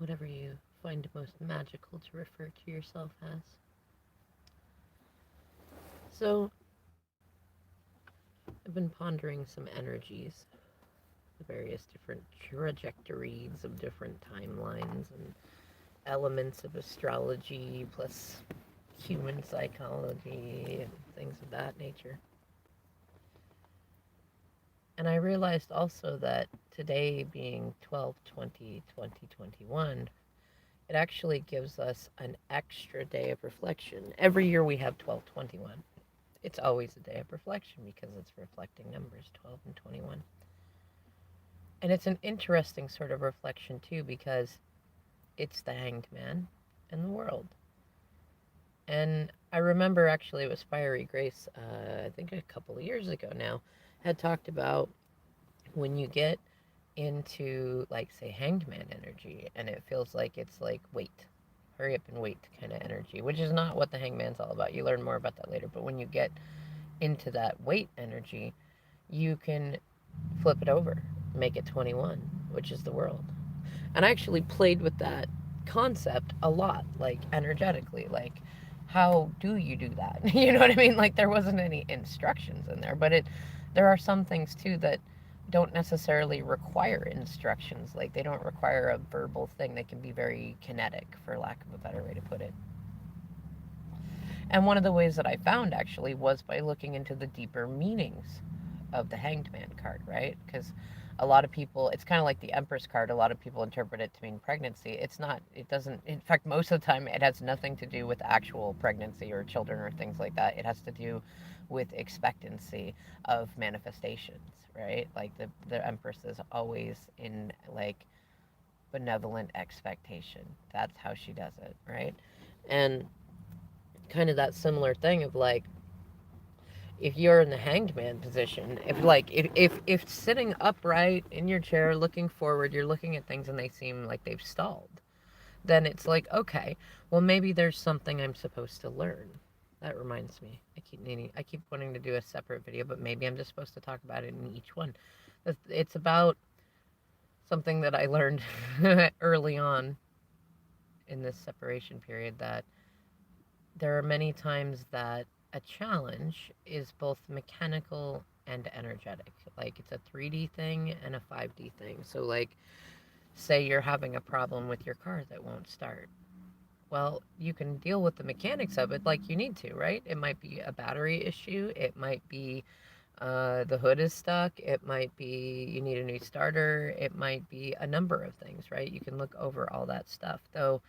whatever you find most magical to refer to yourself as. So, I've been pondering some energies, the various different trajectories of different timelines and elements of astrology plus human psychology and things of that nature. And I realized also that today being 12/20/2021, it actually gives us an extra day of reflection. Every year we have 12/21. It's always a day of reflection because it's reflecting numbers 12 and 21. And it's an interesting sort of reflection too because it's the hanged man and the world. And I remember actually it was Fiery Grace, I think a couple of years ago now, had talked about when you get into, like, say, hanged man energy and it feels like it's like wait, hurry up and wait kind of energy, which is not what the hangman's all about. You learn more about that later. But when you get into that wait energy, you can flip it over, make it 21, which is the world. And I actually played with that concept a lot, like energetically, like how do you do that? You know what I mean? Like there wasn't any instructions in there, but there are some things too that don't necessarily require instructions. Like they don't require a verbal thing. They can be very kinetic, for lack of a better way to put it. And one of the ways that I found actually was by looking into the deeper meanings of the Hanged Man card, right? Because a lot of people, it's kind of like the Empress card. A lot of people interpret it to mean pregnancy. It's not, it doesn't, in fact, most of the time, it has nothing to do with actual pregnancy or children or things like that. It has to do with expectancy of manifestations, right? Like the Empress is always in like benevolent expectation. That's how she does it, right? And kind of that similar thing of like if you're in the hanged man position, if sitting upright in your chair looking forward, you're looking at things and they seem like they've stalled, then it's like, okay, well maybe there's something I'm supposed to learn. That reminds me. I keep wanting to do a separate video, but maybe I'm just supposed to talk about it in each one. It's about something that I learned early on in this separation period, that there are many times that a challenge is both mechanical and energetic. Like it's a 3D thing and a 5D thing. So, like, say you're having a problem with your car that won't start. Well, you can deal with the mechanics of it like you need to, right? It might be a battery issue. It might be the hood is stuck. It might be you need a new starter. It might be a number of things, right? You can look over all that stuff. Though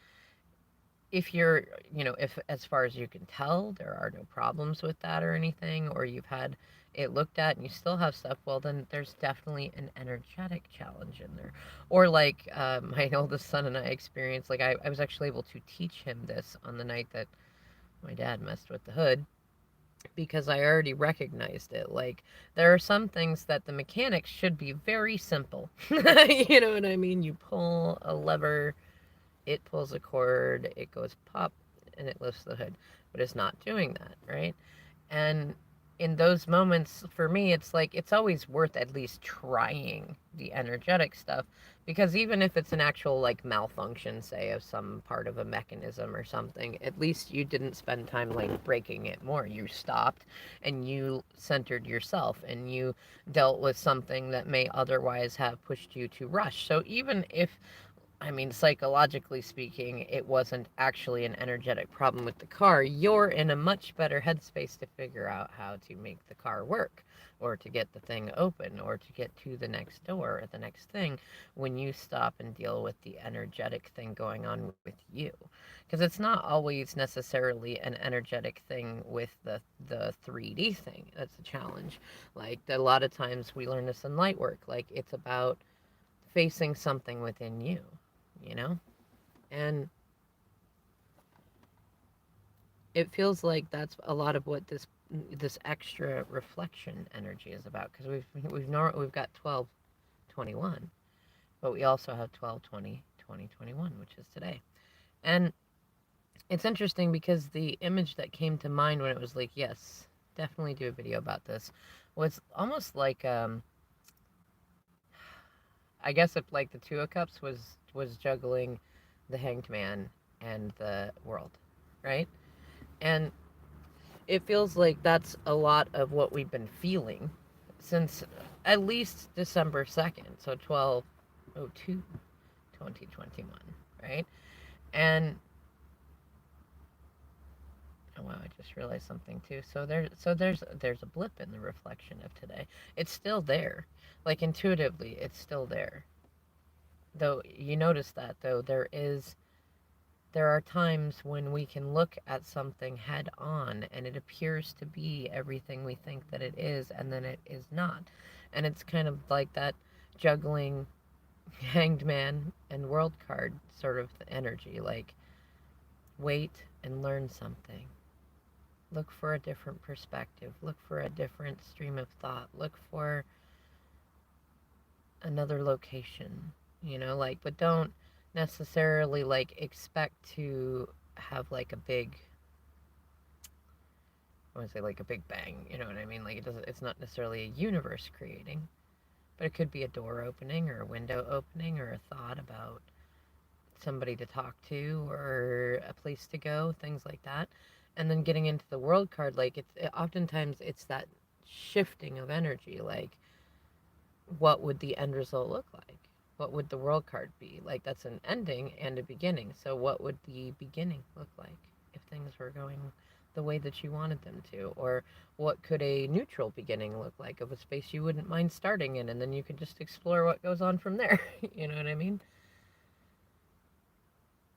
if you're, if as far as you can tell, there are no problems with that or anything, or you've had it looked at and you still have stuff, well, then there's definitely an energetic challenge in there. Or like my oldest son and I experienced, like I was actually able to teach him this on the night that my dad messed with the hood because I already recognized it. Like, there are some things that the mechanics should be very simple. You know what I mean? You pull a lever, it pulls a cord, it goes pop, and it lifts the hood. But it's not doing that, right? And in those moments, for me, it's like it's always worth at least trying the energetic stuff, because even if it's an actual like malfunction, say, of some part of a mechanism or something, at least you didn't spend time like breaking it more. You stopped and you centered yourself and you dealt with something that may otherwise have pushed you to rush. So even if, I mean, psychologically speaking, it wasn't actually an energetic problem with the car, you're in a much better headspace to figure out how to make the car work, or to get the thing open, or to get to the next door or the next thing, when you stop and deal with the energetic thing going on with you. Because it's not always necessarily an energetic thing with the 3D thing that's a challenge. Like, a lot of times we learn this in light work, like, it's about facing something within you, you know? And it feels like that's a lot of what this extra reflection energy is about, because we've got 12/21, but we also have 12/20/2021, which is today. And it's interesting because the image that came to mind when it was like, yes, definitely do a video about this, was almost like I guess if like the Two of Cups was juggling the Hanged Man, and the World, right? And it feels like that's a lot of what we've been feeling since at least December 2nd, so 12/02, 2021, right? And oh wow, I just realized something too. So there's a blip in the reflection of today. It's still there. Like intuitively, it's still there. Though you notice that though there are times when we can look at something head on and it appears to be everything we think that it is, and then it is not. And it's kind of like that juggling hanged man and world card sort of energy. Like, wait and learn something. Look for a different perspective. Look for a different stream of thought. Look for another location, like, but don't necessarily like expect to have like a big, I want to say like a big bang, you know what I mean? Like it's not necessarily a universe creating, but it could be a door opening or a window opening or a thought about somebody to talk to or a place to go, things like that. And then getting into the world card, like oftentimes it's that shifting of energy, like what would the end result look like? What would the world card be? Like that's an ending and a beginning. So what would the beginning look like if things were going the way that you wanted them to? Or what could a neutral beginning look like of a space you wouldn't mind starting in, and then you could just explore what goes on from there. You know what I mean?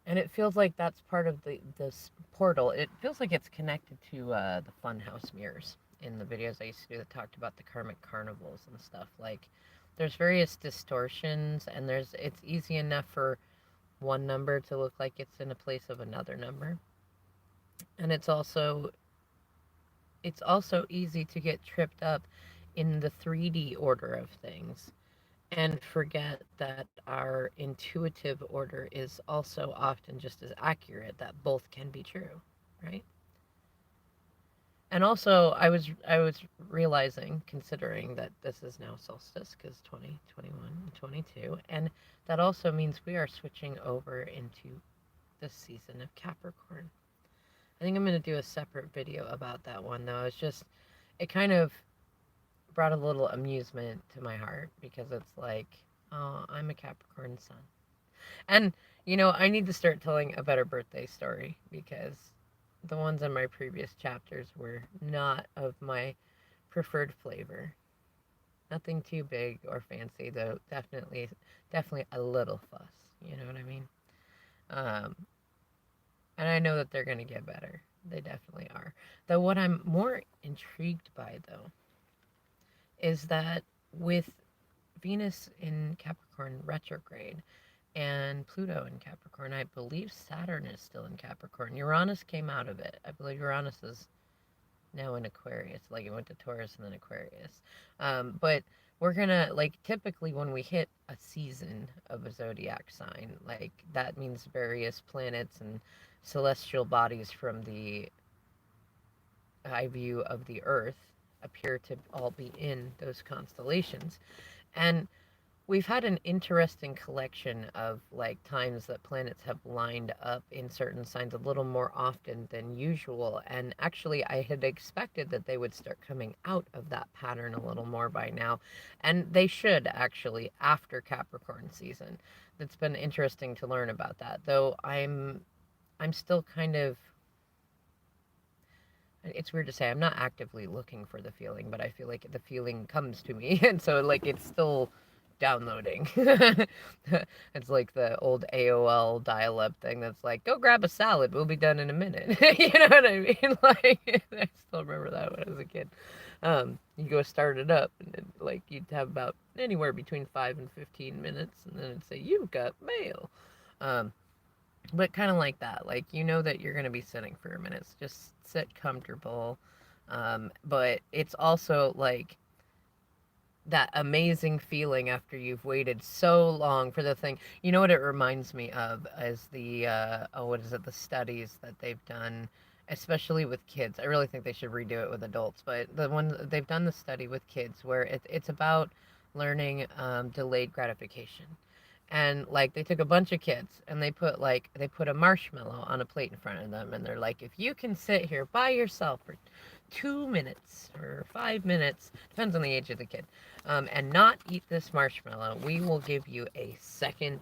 And it feels like that's part of this portal. It feels like it's connected to the funhouse mirrors in the videos I used to do that talked about the karmic carnivals and stuff. Like, there's various distortions, and it's easy enough for one number to look like it's in a place of another number, and it's also easy to get tripped up in the 3D order of things and forget that our intuitive order is also often just as accurate, that both can be true, right? And also I was realizing, considering that this is now solstice, because 2021 22, and that also means we are switching over into the season of Capricorn. I think I'm going to do a separate video about that one, though. It kind of brought a little amusement to my heart, because it's like, oh, I'm a Capricorn sun. And, I need to start telling a better birthday story, because the ones in my previous chapters were not of my preferred flavor. Nothing too big or fancy, though definitely a little fuss. You know what I mean? Um, and I know that they're going to get better. They definitely are. Though what I'm more intrigued by, though, is that with Venus in Capricorn retrograde and Pluto in Capricorn, I believe Saturn is still in Capricorn. Uranus came out of it. I believe Uranus is now in Aquarius. Like, it went to Taurus and then Aquarius. But we're gonna, like, typically when we hit a season of a zodiac sign, like, that means various planets and celestial bodies from the eye view of the Earth appear to all be in those constellations. And we've had an interesting collection of like times that planets have lined up in certain signs a little more often than usual. And actually, I had expected that they would start coming out of that pattern a little more by now. And they should, actually, after Capricorn season. It's been interesting to learn about that. Though I'm still kind of, it's weird to say, I'm not actively looking for the feeling, but I feel like the feeling comes to me. And so, like, it's still downloading. It's like the old AOL dial-up thing that's like, go grab a salad, we'll be done in a minute. You know what I mean? Like, I still remember that when I was a kid. You go start it up, and then, like, you'd have about anywhere between 5 and 15 minutes, and then it'd say, you've got mail. Um, but kind of like that, like, that you're going to be sitting for a minute. Just sit comfortable. But it's also like that amazing feeling after you've waited so long for the thing. You know what it reminds me of is the what is it, the studies that they've done, especially with kids. I really think they should redo it with adults, but the one they've done the study with kids where it's about learning delayed gratification. And like they took a bunch of kids and they put a marshmallow on a plate in front of them, and they're like, if you can sit here by yourself for 2 minutes or 5 minutes, depends on the age of the kid, and not eat this marshmallow, we will give you a second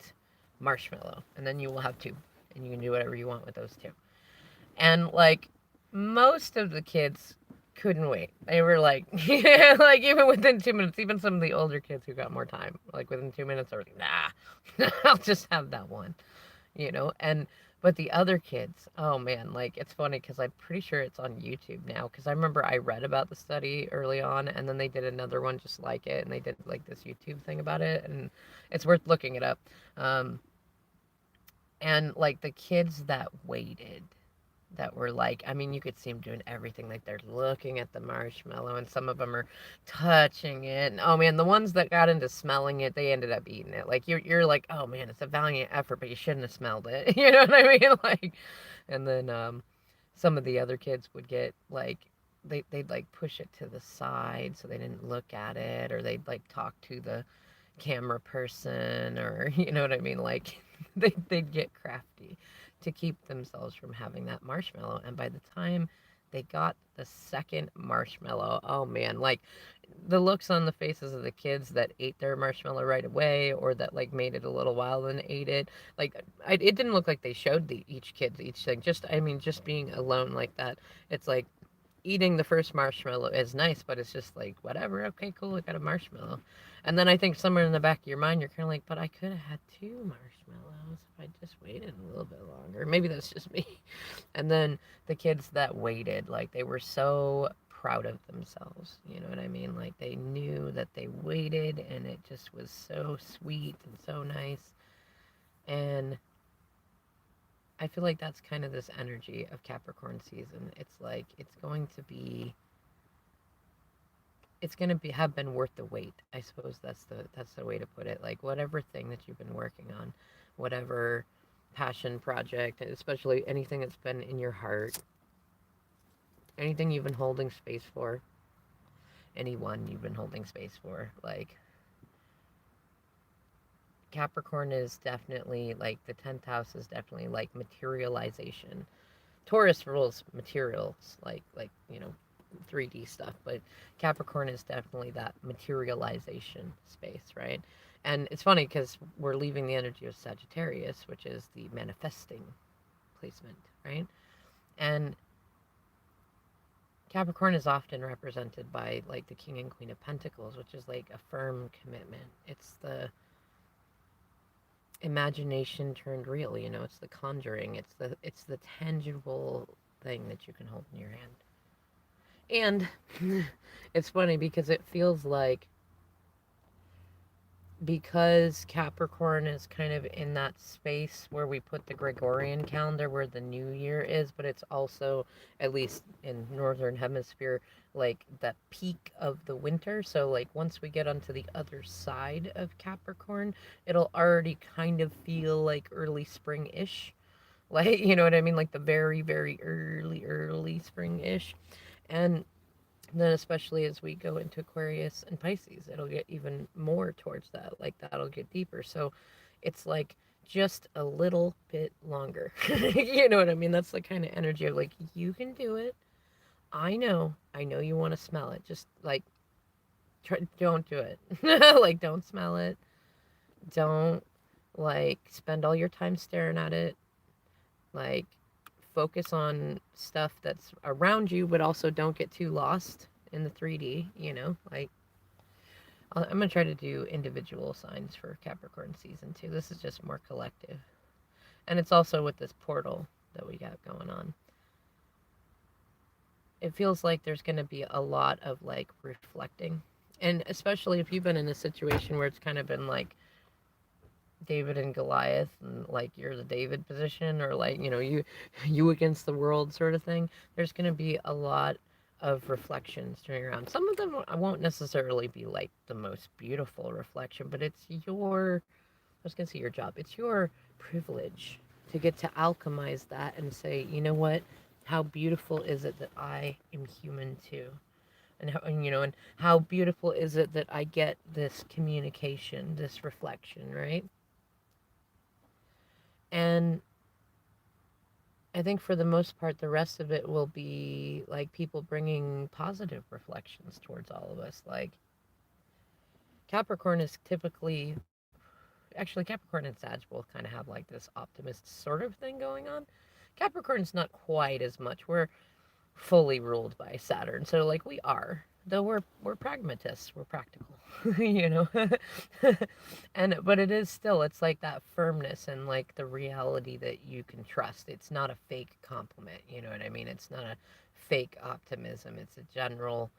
marshmallow, and then you will have two, and you can do whatever you want with those two. And like most of the kids couldn't wait. They were like, like even within 2 minutes, even some of the older kids who got more time, like within 2 minutes, they were like, nah, I'll just have that one, you know? And, but the other kids, oh man, like it's funny because I'm pretty sure it's on YouTube now. Because I remember I read about the study early on, and then they did another one just like it, and they did like this YouTube thing about it, and it's worth looking it up. Um, and like the kids that waited, that were like, I mean, you could see them doing everything. Like they're looking at the marshmallow, and some of them are touching it. And oh man, the ones that got into smelling it, they ended up eating it. Like you're like, oh man, it's a valiant effort, but you shouldn't have smelled it. You know what I mean? Like, and then some of the other kids would get like. They'd like push it to the side so they didn't look at it, or they'd like talk to the camera person, or you know what I mean, like they'd get crafty to keep themselves from having that marshmallow. And by the time they got the second marshmallow, oh man, like the looks on the faces of the kids that ate their marshmallow right away, or that like made it a little while then ate it, like it didn't look like they showed each kid each thing. Just, I mean, just being alone like that, it's like eating the first marshmallow is nice, but it's just like, whatever, okay, cool, I got a marshmallow. And then I think somewhere in the back of your mind, you're kind of like, but I could have had two marshmallows if I just waited a little bit longer. Maybe that's just me. And then the kids that waited, like, they were so proud of themselves. You know what I mean? Like, they knew that they waited, and it just was so sweet and so nice. And I feel like that's kind of this energy of Capricorn season. It's like it's going to be have been worth the wait. I suppose that's the way to put it. Like whatever thing that you've been working on, whatever passion project, especially anything that's been in your heart, anything you've been holding space for, anyone you've been holding space for, like Capricorn is definitely like the 10th house is definitely like materialization. Taurus rules materials, like 3D stuff, but Capricorn is definitely that materialization space, right? And it's funny because we're leaving the energy of Sagittarius, which is the manifesting placement, right? And Capricorn is often represented by like the King and Queen of Pentacles, which is like a firm commitment. It's the imagination turned real, it's the conjuring, it's the tangible thing that you can hold in your hand. And it's funny because it feels like, because Capricorn is kind of in that space where we put the Gregorian calendar where the new year is, but it's also, at least in northern hemisphere, like the peak of the winter. So like once we get onto the other side of Capricorn, it'll already kind of feel like early spring-ish. Like, you know what I mean? Like the very, very early spring-ish. And then especially as we go into Aquarius and Pisces, it'll get even more towards that. Like that'll get deeper. So it's like just a little bit longer. You know what I mean? That's the kind of energy of like, you can do it. I know you want to smell it. Just like, don't do it. Like, don't smell it. Don't like spend all your time staring at it. Like, focus on stuff that's around you, but also don't get too lost in the 3D, like I'm going to try to do individual signs for Capricorn season 2. This is just more collective. And it's also with this portal that we got going on. It feels like there's going to be a lot of like reflecting. And especially if you've been in a situation where it's kind of been like David and Goliath, and like you're the David position, or like you against the world sort of thing. There's going to be a lot of reflections turning around. Some of them won't necessarily be like the most beautiful reflection, but it's your, I was going to say your job, it's your privilege to get to alchemize that and say, you know what, how beautiful is it that I am human too? And how beautiful is it that I get this communication, this reflection, right? And I think for the most part, the rest of it will be like people bringing positive reflections towards all of us. Like Capricorn is typically, actually, Capricorn and Sag both kind of have like this optimist sort of thing going on. Capricorn's not quite as much. We're fully ruled by Saturn, so like we are, though we're pragmatists, we're practical, you know. And but it is still, it's like that firmness and like the reality that you can trust. It's not a fake compliment, you know what I mean? It's not a fake optimism. It's a general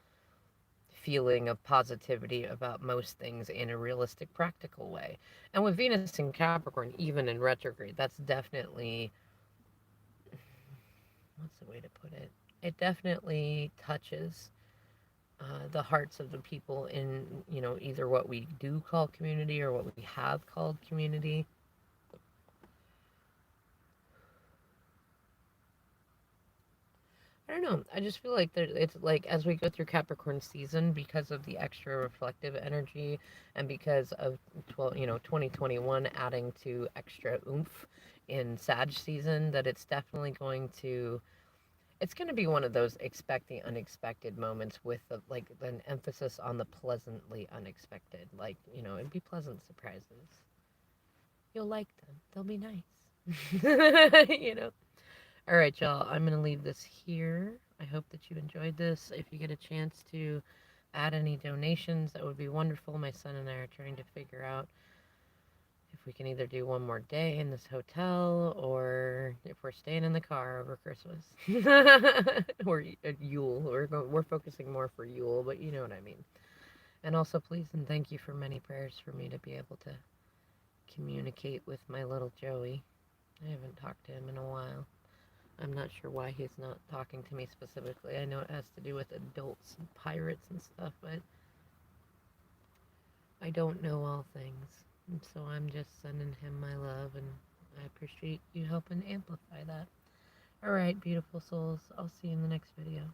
feeling of positivity about most things in a realistic, practical way. And with Venus in Capricorn, even in retrograde, that's definitely, what's the way to put it? It definitely touches the hearts of the people in, you know, either what we do call community or what we have called community. I don't know. I just feel like it's like as we go through Capricorn season, because of the extra reflective energy and because of 2021 adding to extra oomph in Sag season, that it's going to be one of those expect the unexpected moments with like an emphasis on the pleasantly unexpected. Like, you know, it'd be pleasant surprises. You'll like them. They'll be nice. You know. All right, y'all. I'm going to leave this here. I hope that you enjoyed this. If you get a chance to add any donations, that would be wonderful. My son and I are trying to figure out if we can either do one more day in this hotel or if we're staying in the car over Christmas or Yule. We're focusing more for Yule, but you know what I mean. And also, please and thank you for many prayers for me to be able to communicate with my little Joey. I haven't talked to him in a while. I'm not sure why he's not talking to me specifically. I know it has to do with adults and pirates and stuff, but I don't know all things. And so I'm just sending him my love, and I appreciate you helping amplify that. All right, beautiful souls. I'll see you in the next video.